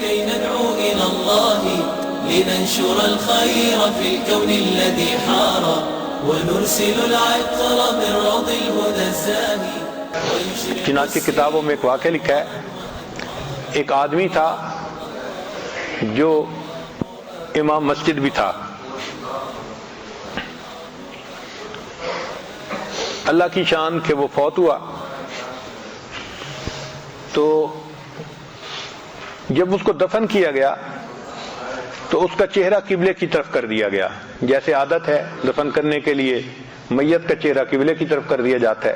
كي ندعو إلى الله لننشر الخير في الكون الذي حار ونرسل العطر من روض الهدى الزاهي. چنانچہ کتابوں میں ایک واقعہ لکھا ہے، ایک آدمی تھا جو امام مسجد بھی تھا. اللہ کی شان کہ وہ فوت ہوا تو جب اس کو دفن کیا گیا تو اس کا چہرہ قبلے کی طرف کر دیا گیا. جیسے عادت ہے دفن کرنے کے لیے میت کا چہرہ قبلے کی طرف کر دیا جاتا ہے.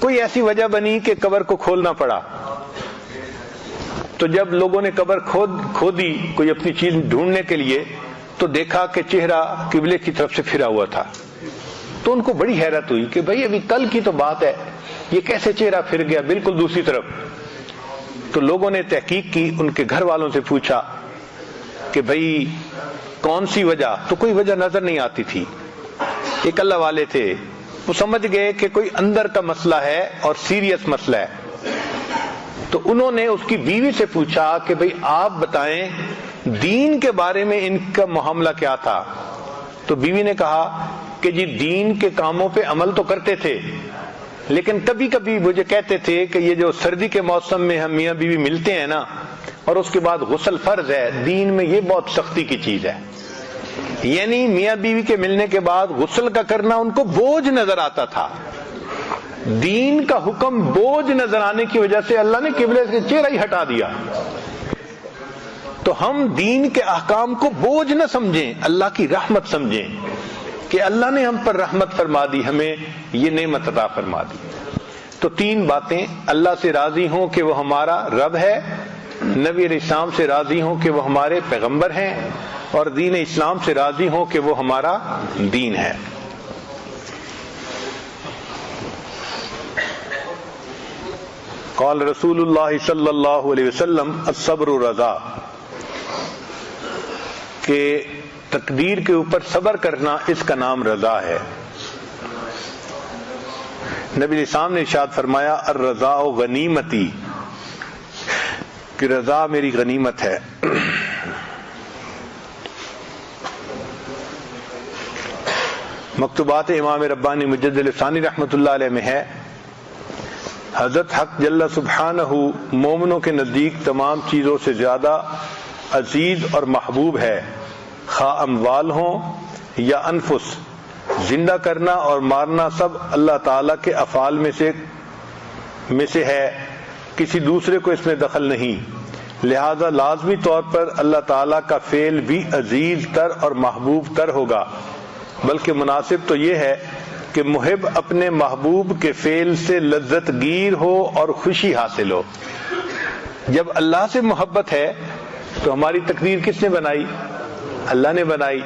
کوئی ایسی وجہ بنی کہ قبر کو کھولنا پڑا، تو جب لوگوں نے قبر کھودی کوئی اپنی چیز ڈھونڈنے کے لیے تو دیکھا کہ چہرہ قبلے کی طرف سے پھرا ہوا تھا. تو ان کو بڑی حیرت ہوئی کہ بھئی ابھی کل کی تو بات ہے، یہ کیسے چہرہ پھر گیا بالکل دوسری طرف. تو لوگوں نے تحقیق کی، ان کے گھر والوں سے پوچھا کہ بھئی کون سی وجہ، تو کوئی وجہ نظر نہیں آتی تھی. ایک اللہ والے تھے، وہ سمجھ گئے کہ کوئی اندر کا مسئلہ ہے اور سیریس مسئلہ ہے. تو انہوں نے اس کی بیوی سے پوچھا کہ بھئی آپ بتائیں دین کے بارے میں ان کا معاملہ کیا تھا. تو بیوی نے کہا کہ جی دین کے کاموں پہ عمل تو کرتے تھے، لیکن کبھی کبھی مجھے کہتے تھے کہ یہ جو سردی کے موسم میں ہم میاں بیوی ملتے ہیں نا، اور اس کے بعد غسل فرض ہے، دین میں یہ بہت سختی کی چیز ہے. یعنی میاں بیوی کے ملنے کے بعد غسل کا کرنا ان کو بوجھ نظر آتا تھا. دین کا حکم بوجھ نظر آنے کی وجہ سے اللہ نے قبلے سے چہرہ ہی ہٹا دیا. تو ہم دین کے احکام کو بوجھ نہ سمجھیں، اللہ کی رحمت سمجھیں کہ اللہ نے ہم پر رحمت فرما دی، ہمیں یہ نعمت عطا فرما دی. تو تین باتیں: اللہ سے راضی ہوں کہ وہ ہمارا رب ہے، نبی علیہ السلام سے راضی ہوں کہ وہ ہمارے پیغمبر ہیں، اور دین اسلام سے راضی ہوں کہ وہ ہمارا دین ہے. قال رسول اللہ صلی اللہ علیہ وسلم الصبر رضا، کہ تقدیر کے اوپر صبر کرنا اس کا نام رضا ہے. نبی علیہ السلام نے ارشاد فرمایا الرضا غنیمتی، کہ رضا میری غنیمت ہے. مکتوبات امام ربانی مجدد ثانی رحمۃ اللہ علیہ میں ہے، حضرت حق جل سبحانہ مومنوں کے نزدیک تمام چیزوں سے زیادہ عزیز اور محبوب ہے، خواہ اموال ہوں یا انفس. زندہ کرنا اور مارنا سب اللہ تعالیٰ کے افعال میں سے ہے، کسی دوسرے کو اس میں دخل نہیں. لہذا لازمی طور پر اللہ تعالیٰ کا فعل بھی عزیز تر اور محبوب تر ہوگا. بلکہ مناسب تو یہ ہے کہ محب اپنے محبوب کے فعل سے لذت گیر ہو اور خوشی حاصل ہو. جب اللہ سے محبت ہے تو ہماری تقدیر کس نے بنائی؟ اللہ نے بنائی.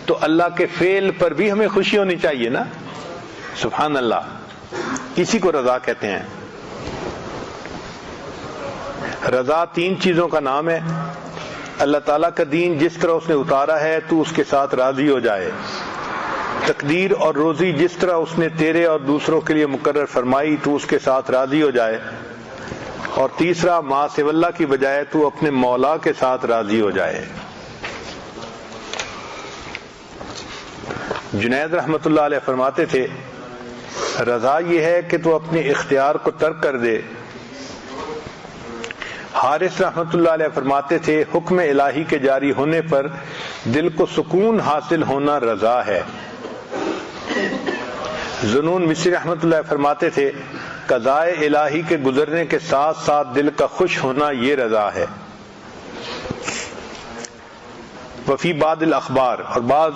تو اللہ کے فعل پر بھی ہمیں خوشی ہونی چاہیے نا. سبحان اللہ، اسی کو رضا کہتے ہیں. رضا تین چیزوں کا نام ہے. اللہ تعالیٰ کا دین جس طرح اس نے اتارا ہے تو اس کے ساتھ راضی ہو جائے. تقدیر اور روزی جس طرح اس نے تیرے اور دوسروں کے لیے مقرر فرمائی تو اس کے ساتھ راضی ہو جائے. اور تیسرا ما سوی اللہ کی بجائے تو اپنے مولا کے ساتھ راضی ہو جائے. جنید رحمت اللہ علیہ فرماتے تھے رضا یہ ہے کہ تو اپنے اختیار کو ترک کر دے. حارث رحمت اللہ علیہ فرماتے تھے حکم الہی کے جاری ہونے پر دل کو سکون حاصل ہونا رضا ہے. ذنون مصری رحمت اللہ فرماتے تھے قضاء الہی کے گزرنے کے ساتھ ساتھ دل کا خوش ہونا یہ رضا ہے. وفی بعض الاخبار، اور بعض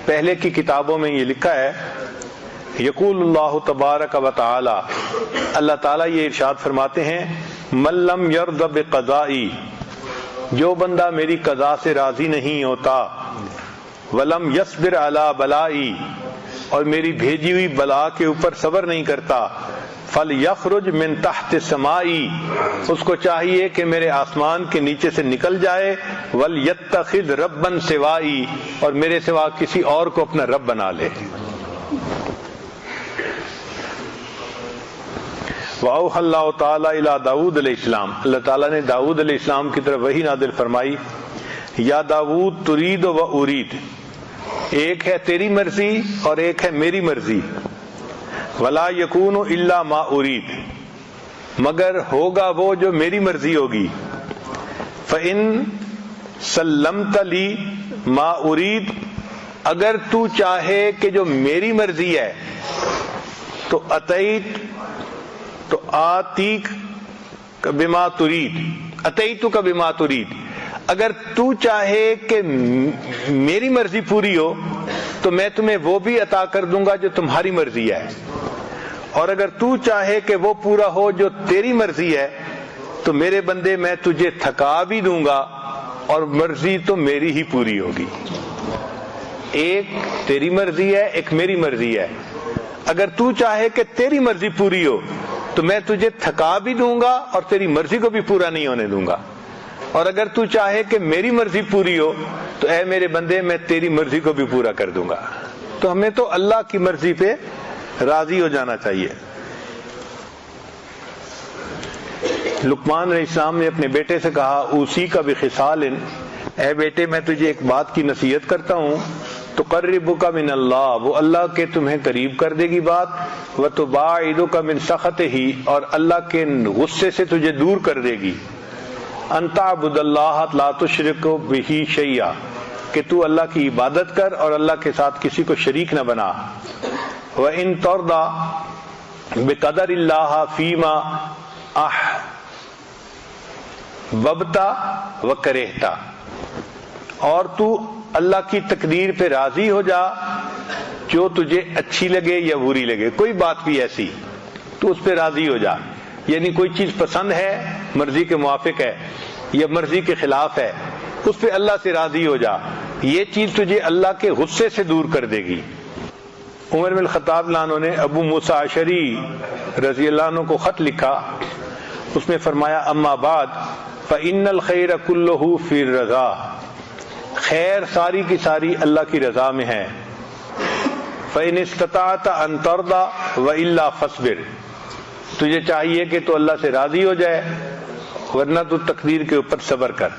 پہلے کی کتابوں میں یہ لکھا ہے، یقول اللہ تبارک و تعالی، اللہ تعالیٰ یہ ارشاد فرماتے ہیں من لم یرض بقضائی، جو بندہ میری قضا سے راضی نہیں ہوتا، ولم یصبر علی بلائی، اور میری بھیجی ہوئی بلا کے اوپر صبر نہیں کرتا، فلیخرج من تحت سمائی، اس کو چاہیے کہ میرے آسمان کے نیچے سے نکل جائے، ولیتخذ ربا سوائی، اور میرے سوا کسی اور کو اپنا رب بنا لے. وَأَوْحَى اللَّهُ تَعَالَى إِلَى داؤد علیہ السلام، اللہ تعالیٰ نے داؤد علیہ السلام کی طرف وحی نازل فرمائی، یا داؤد ترید و ارید، ایک ہے تیری مرضی اور ایک ہے میری مرضی، ولا یکون الا ما ارید، مگر ہوگا وہ جو میری مرضی ہوگی، فإن سلمت لی ما ارید، اگر تو چاہے کہ جو میری مرضی ہے تو اتیت تو آتیک بما ترید، اتیتک بما ترید، اگر تو چاہے کہ میری مرضی پوری ہو تو میں تمہیں وہ بھی عطا کر دوں گا جو تمہاری مرضی ہے، اور اگر تو چاہے کہ وہ پورا ہو جو تیری مرضی ہے تو میرے بندے میں تجھے تھکا بھی دوں گا اور مرضی تو میری ہی پوری ہوگی۔ ایک تیری مرضی ہے، ایک میری مرضی ہے، اگر تو چاہے کہ تیری مرضی پوری ہو تو میں تجھے تھکا بھی دوں گا اور تیری مرضی کو بھی پورا نہیں ہونے دوں گا، اور اگر تو چاہے کہ میری مرضی پوری ہو تو اے میرے بندے میں تیری مرضی کو بھی پورا کر دوں گا۔ تو ہمیں تو اللہ کی مرضی پہ راضی ہو جانا چاہیے۔ لقمان علیہ السلام نے اپنے بیٹے سے کہا، اوصی کا بخصال، اے بیٹے میں تجھے ایک بات کی نصیحت کرتا ہوں، تقربک من اللہ، وہ اللہ کے تمہیں قریب کر دے گی بات، وتباعدک من سخطہ، اور اللہ کے غصے سے تجھے دور کر دے گی، ان تعبد اللہ لا تشرک بہ شیئا، کہ تو اللہ کی عبادت کر اور اللہ کے ساتھ کسی کو شریک نہ بنا، وَإِن تَرْضَى بِقَدَرِ اللَّهِ فِيمَا أَحْبَبْتَ وَكَرِهْتَ، اور تو اللہ کی تقدیر پہ راضی ہو جا جو تجھے اچھی لگے یا بری لگے، کوئی بات بھی ایسی تو اس پہ راضی ہو جا، یعنی کوئی چیز پسند ہے، مرضی کے موافق ہے یا مرضی کے خلاف ہے، اس پہ اللہ سے راضی ہو جا، یہ چیز تجھے اللہ کے غصے سے دور کر دے گی۔ عمر بن الخطاب رضی اللہ عنہ نے ابو موسیٰ اشعری رضی اللہ عنہ کو خط لکھا، اس میں فرمایا، اما بعد فإن الخیر کلہ فی الرضا، خیر ساری کی ساری اللہ کی رضا میں ہے، فإن استطعت ان ترضى وإلا فاصبر، تجھے چاہیے کہ تو اللہ سے راضی ہو جائے ورنہ تو تقدیر کے اوپر صبر کر۔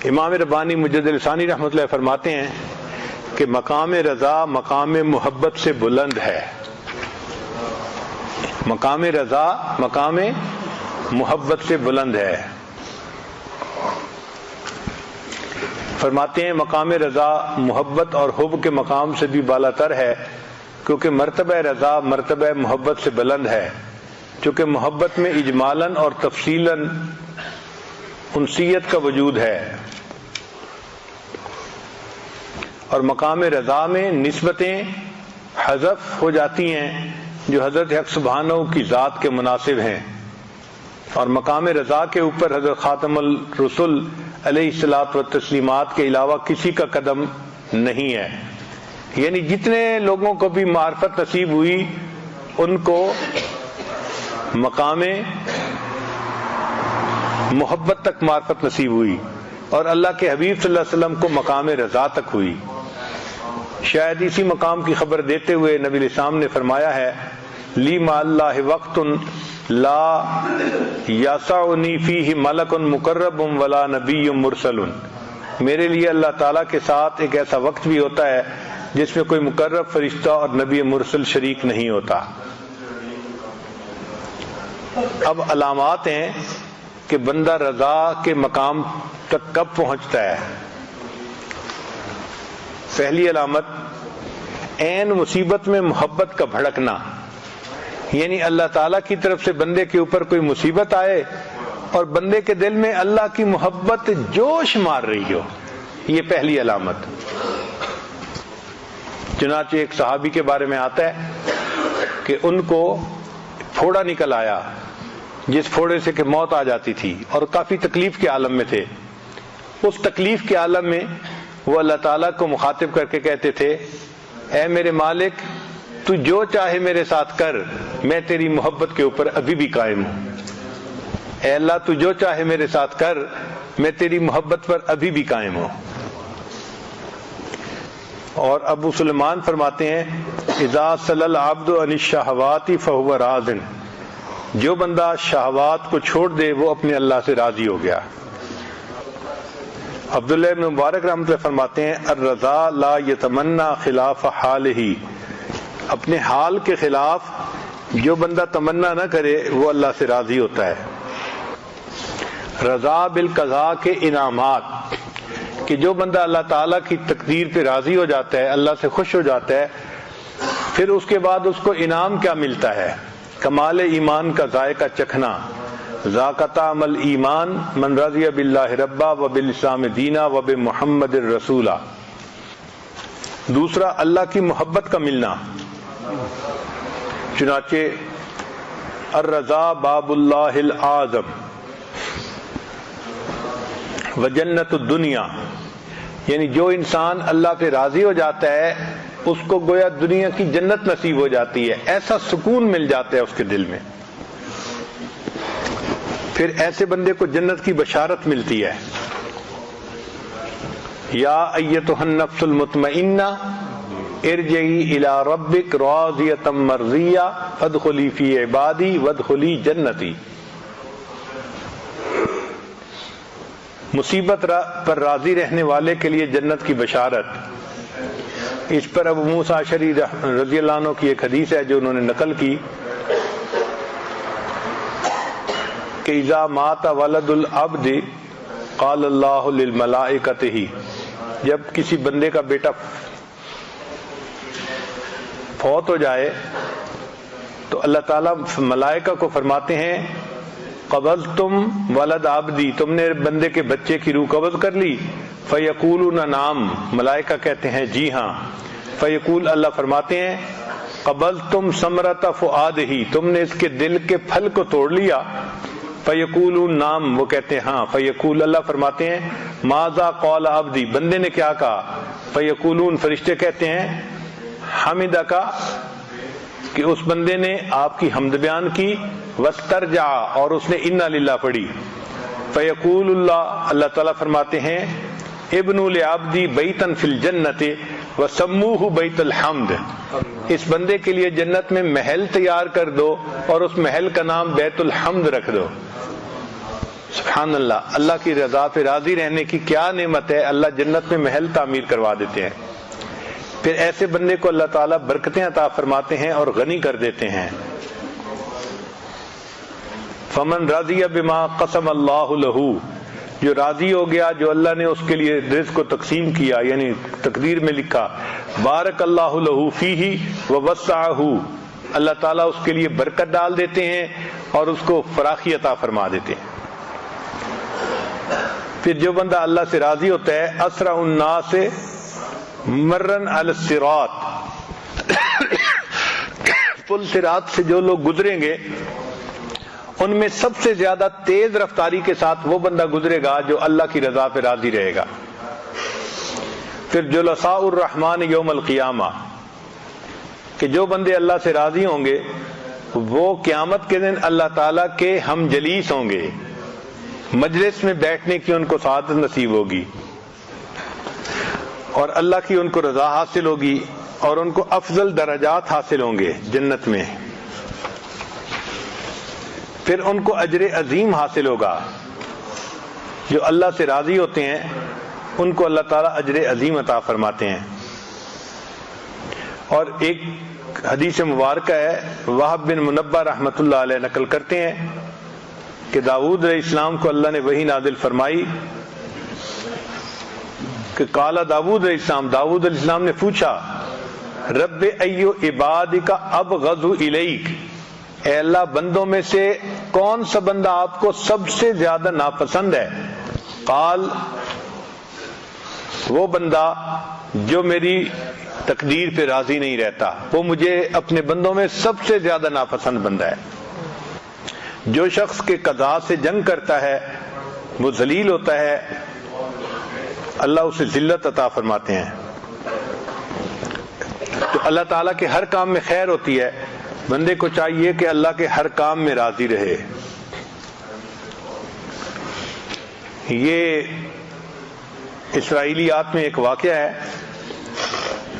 امام ربانی مجدد لسانی رحمۃ اللہ فرماتے ہیں کہ مقام رضا مقام محبت سے بلند ہے، مقام رضا مقام محبت سے بلند ہے۔ فرماتے ہیں مقام رضا محبت اور حب کے مقام سے بھی بالا تر ہے، کیونکہ مرتبہ رضا مرتبہ محبت سے بلند ہے، چونکہ محبت میں اجمالاً اور تفصیلاً انسیت کا وجود ہے، اور مقام رضا میں نسبتیں حذف ہو جاتی ہیں جو حضرت حق سبحانہ کی ذات کے مناسب ہیں، اور مقام رضا کے اوپر حضرت خاتم الرسل علیہ الصلوۃ والتسلیمات کے علاوہ کسی کا قدم نہیں ہے، یعنی جتنے لوگوں کو بھی معرفت نصیب ہوئی ان کو مقام محبت تک معرفت نصیب ہوئی، اور اللہ کے حبیب صلی اللہ علیہ وسلم کو مقام رضا تک ہوئی۔ شاید اسی مقام کی خبر دیتے ہوئے نبی علیہ السلام نے فرمایا ہے، لی مع اللہ وقت لا یسعنی فیہ ملک مقرب ولا نبی مرسل، میرے لیے اللہ تعالیٰ کے ساتھ ایک ایسا وقت بھی ہوتا ہے جس میں کوئی مقرب فرشتہ اور نبی مرسل شریک نہیں ہوتا۔ اب علامات ہیں کہ بندہ رضا کے مقام تک کب پہنچتا ہے۔ پہلی علامت عین مصیبت میں محبت کا بھڑکنا، یعنی اللہ تعالیٰ کی طرف سے بندے کے اوپر کوئی مصیبت آئے اور بندے کے دل میں اللہ کی محبت جوش مار رہی ہو، یہ پہلی علامت۔ چنانچہ ایک صحابی کے بارے میں آتا ہے کہ ان کو پھوڑا نکل آیا، جس پھوڑے سے کہ موت آ جاتی تھی، اور کافی تکلیف کے عالم میں تھے۔ اس تکلیف کے عالم میں وہ اللہ تعالیٰ کو مخاطب کر کے کہتے تھے، اے میرے مالک تو جو چاہے میرے ساتھ کر، میں تیری محبت کے اوپر ابھی بھی قائم ہوں۔ اے اللہ تو جو چاہے میرے ساتھ کر، میں تیری محبت پر ابھی بھی قائم ہوں۔ اور ابو سلیمان فرماتے ہیں اذا صلی العبد عن الشہوات فهو راض، جو بندہ شہوات کو چھوڑ دے وہ اپنے اللہ سے راضی ہو گیا۔ عبداللہ ابن مبارک رحمۃ اللہ فرماتے ہیں الرضا لا یتمنا خلاف حالہ، اپنے حال کے خلاف جو بندہ تمنا نہ کرے وہ اللہ سے راضی ہوتا ہے۔ رضا بالقضاء کے انعامات، کہ جو بندہ اللہ تعالیٰ کی تقدیر پہ راضی ہو جاتا ہے، اللہ سے خوش ہو جاتا ہے، پھر اس کے بعد اس کو انعام کیا ملتا ہے؟ کمال ایمان کا ذائقہ چکھنا، ذاق طعم الایمان من رضی باللہ ربا و بالاسلام دینا و بمحمد رسولا۔ دوسرا اللہ کی محبت کا ملنا، چنانچہ الرضا باب اللہ الاعظم و جنت الدنیا، یعنی جو انسان اللہ پہ راضی ہو جاتا ہے اس کو گویا دنیا کی جنت نصیب ہو جاتی ہے، ایسا سکون مل جاتا ہے اس کے دل میں، پھر ایسے بندے کو جنت کی بشارت ملتی ہے، یا ایتھا النفس المطمئنہ ارجعی الی ربک راضیۃ مرضیہ فادخلی فی عبادی وادخلی جنتی۔ مصیبت پر راضی رہنے والے کے لیے جنت کی بشارت۔ اس پر ابو موسیٰ اشعری رضی اللہ عنہ کی ایک حدیث ہے جو انہوں نے نقل کی کہ اذا مات ولد العبد قال اللہ للملائکۃ، جب کسی بندے کا بیٹا فوت ہو جائے تو اللہ تعالیٰ ملائکہ کو فرماتے ہیں قبضتم ولد عبدی، تم نے بندے کے بچے کی روح قبض کر لی؟ فیقولون نعم، ملائکہ کہتے ہیں جی ہاں۔ فیقول، اللہ فرماتے ہیں قبضتم ثمرۃ فؤادہ، تم نے اس کے دل کے پھل کو توڑ لیا؟ فیقولون نعم، وہ کہتے ہیں ہاں۔ فیقول، اللہ فرماتے ہیں ماذا قال عبدی، بندے نے کیا کہا؟ فیقولون، فرشتے کہتے ہیں حمدک، کہ اس بندے نے آپ کی حمد بیان کی، واسترجع، اور اس نے انا للہ پڑھی۔ فیقول اللہ، اللہ تعالیٰ فرماتے ہیں ابنوا لعبدی بیتا فی الجنۃ وسموہ بیت الحمد، اس بندے کے لیے جنت میں محل تیار کر دو اور اس محل کا نام بیت الحمد رکھ دو۔ سبحان اللہ، اللہ کی رضا پہ راضی رہنے کی کیا نعمت ہے، اللہ جنت میں محل تعمیر کروا دیتے ہیں، پھر ایسے بندے کو اللہ تعالیٰ برکتیں عطا فرماتے ہیں اور غنی کر دیتے ہیں۔ فمن رضی بما قسم اللہ لہ، جو راضی ہو گیا جو اللہ نے اس کے لیے رزق کو تقسیم کیا، یعنی تقدیر میں لکھا، بارک اللہ لہ فیہ ووسعہ، اللہ تعالیٰ اس کے لیے برکت ڈال دیتے ہیں اور اس کو فراخی عطا فرما دیتے ہیں۔ پھر جو بندہ اللہ سے راضی ہوتا ہے، اسرع الناس مرن علی الصراط، پل صراط سے جو لوگ گزریں گے ان میں سب سے زیادہ تیز رفتاری کے ساتھ وہ بندہ گزرے گا جو اللہ کی رضا پہ راضی رہے گا۔ پھر جلساء الرحمن یوم القیامہ، کہ جو بندے اللہ سے راضی ہوں گے وہ قیامت کے دن اللہ تعالیٰ کے ہم جلیس ہوں گے، مجلس میں بیٹھنے کی ان کو سعادت نصیب ہوگی اور اللہ کی ان کو رضا حاصل ہوگی اور ان کو افضل درجات حاصل ہوں گے جنت میں۔ پھر ان کو اجر عظیم حاصل ہوگا، جو اللہ سے راضی ہوتے ہیں ان کو اللہ تعالیٰ اجر عظیم عطا فرماتے ہیں۔ اور ایک حدیث مبارکہ ہے، وہب بن منبہ رحمۃ اللہ علیہ نقل کرتے ہیں کہ داؤد علیہ السلام کو اللہ نے وحی نازل فرمائی کہ قال داؤد علیہ السلام، داؤد علیہ السلام نے پوچھا رب ایو عبادک ابغض الیک، اے اللہ بندوں میں سے کون سا بندہ آپ کو سب سے زیادہ ناپسند ہے؟ قال، وہ بندہ جو میری تقدیر پہ راضی نہیں رہتا، وہ مجھے اپنے بندوں میں سب سے زیادہ ناپسند بندہ ہے۔ جو شخص کے قضاء سے جنگ کرتا ہے وہ ذلیل ہوتا ہے، اللہ اسے ذلت عطا فرماتے ہیں۔ تو اللہ تعالیٰ کے ہر کام میں خیر ہوتی ہے، بندے کو چاہیے کہ اللہ کے ہر کام میں راضی رہے۔ یہ اسرائیلیات میں ایک واقعہ ہے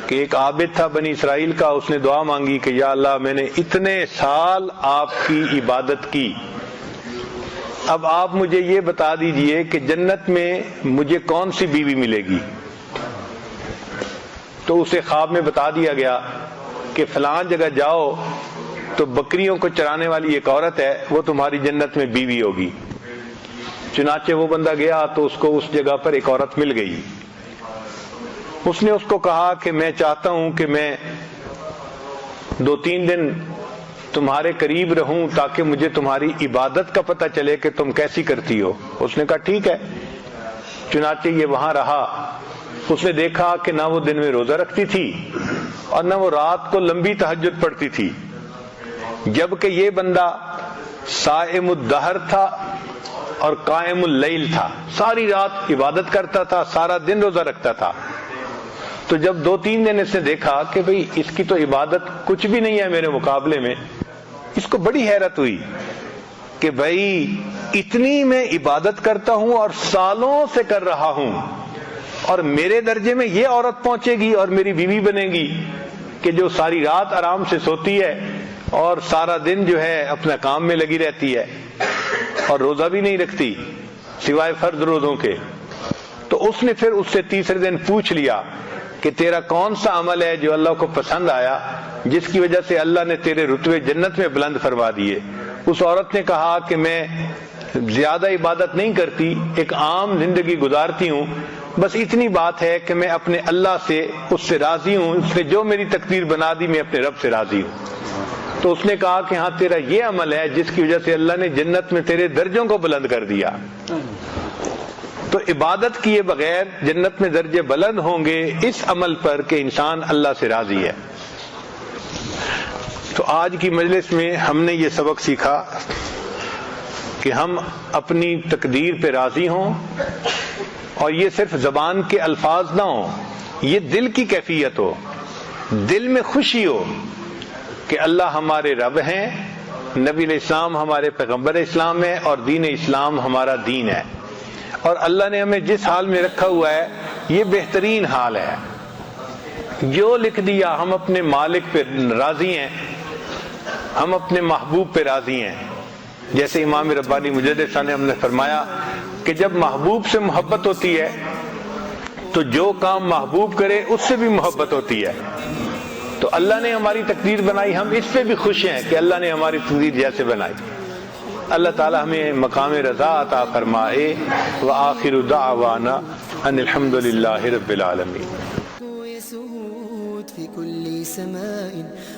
کہ ایک عابد تھا بنی اسرائیل کا، اس نے دعا مانگی کہ یا اللہ میں نے اتنے سال آپ کی عبادت کی، اب آپ مجھے یہ بتا دیجئے کہ جنت میں مجھے کون سی بیوی ملے گی؟ تو اسے خواب میں بتا دیا گیا کہ فلاں جگہ جاؤ تو بکریوں کو چرانے والی ایک عورت ہے، وہ تمہاری جنت میں بیوی ہوگی۔ چنانچہ وہ بندہ گیا تو اس کو اس جگہ پر ایک عورت مل گئی۔ اس نے اس کو کہا کہ میں چاہتا ہوں کہ میں 2-3 دن تمہارے قریب رہوں تاکہ مجھے تمہاری عبادت کا پتہ چلے کہ تم کیسی کرتی ہو۔ اس نے کہا ٹھیک ہے۔ چنانچہ یہ وہاں رہا۔ اس نے دیکھا کہ نہ وہ دن میں روزہ رکھتی تھی اور نہ وہ رات کو لمبی تہجد پڑھتی تھی، جبکہ یہ بندہ صائم الدہر تھا اور قائم اللیل تھا، ساری رات عبادت کرتا تھا، سارا دن روزہ رکھتا تھا۔ تو جب 2-3 دن اس نے دیکھا کہ بھئی اس کی تو عبادت کچھ بھی نہیں ہے میرے مقابلے میں، اس کو بڑی حیرت ہوئی کہ بھئی اتنی میں عبادت کرتا ہوں اور سالوں سے کر رہا ہوں، اور میرے درجے میں یہ عورت پہنچے گی اور میری بیوی بنے گی کہ جو ساری رات آرام سے سوتی ہے اور سارا دن جو ہے اپنا کام میں لگی رہتی ہے اور روزہ بھی نہیں رکھتی سوائے فرض روزوں کے۔ تو اس نے پھر اس سے تیسرے دن پوچھ لیا کہ تیرا کون سا عمل ہے جو اللہ کو پسند آیا، جس کی وجہ سے اللہ نے تیرے رتبے جنت میں بلند فرما دیے؟ اس عورت نے کہا کہ میں زیادہ عبادت نہیں کرتی، ایک عام زندگی گزارتی ہوں، بس اتنی بات ہے کہ میں اپنے اللہ سے اس سے راضی ہوں، اس نے جو میری تقدیر بنا دی میں اپنے رب سے راضی ہوں۔ تو اس نے کہا کہ ہاں تیرا یہ عمل ہے جس کی وجہ سے اللہ نے جنت میں تیرے درجوں کو بلند کر دیا۔ تو عبادت کیے بغیر جنت میں درجے بلند ہوں گے اس عمل پر کہ انسان اللہ سے راضی ہے۔ تو آج کی مجلس میں ہم نے یہ سبق سیکھا کہ ہم اپنی تقدیر پہ راضی ہوں، اور یہ صرف زبان کے الفاظ نہ ہوں، یہ دل کی کیفیت ہو، دل میں خوشی ہو کہ اللہ ہمارے رب ہیں، نبی علیہ السلام ہمارے پیغمبر اسلام ہے، اور دین اسلام ہمارا دین ہے، اور اللہ نے ہمیں جس حال میں رکھا ہوا ہے یہ بہترین حال ہے۔ جو لکھ دیا ہم اپنے مالک پہ راضی ہیں، ہم اپنے محبوب پہ راضی ہیں۔ جیسے امام ربانی مجدد صاحب نے ہم نے فرمایا کہ جب محبوب سے محبت ہوتی ہے تو جو کام محبوب کرے اس سے بھی محبت ہوتی ہے۔ تو اللہ نے ہماری تقدیر بنائی، ہم اس پہ بھی خوش ہیں کہ اللہ نے ہماری تقدیر جیسے بنائی۔ اللہ تعالی ہمیں مقام رضا عطا فرمائے۔ وآخر دعوانا ان الحمد للہ رب العالمین۔ في كل سماء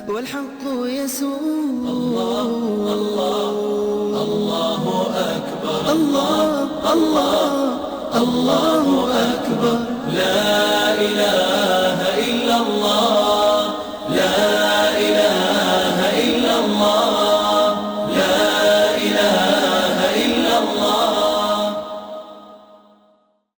والحق يسود الله الله الله أكبر الله الله الله أكبر لا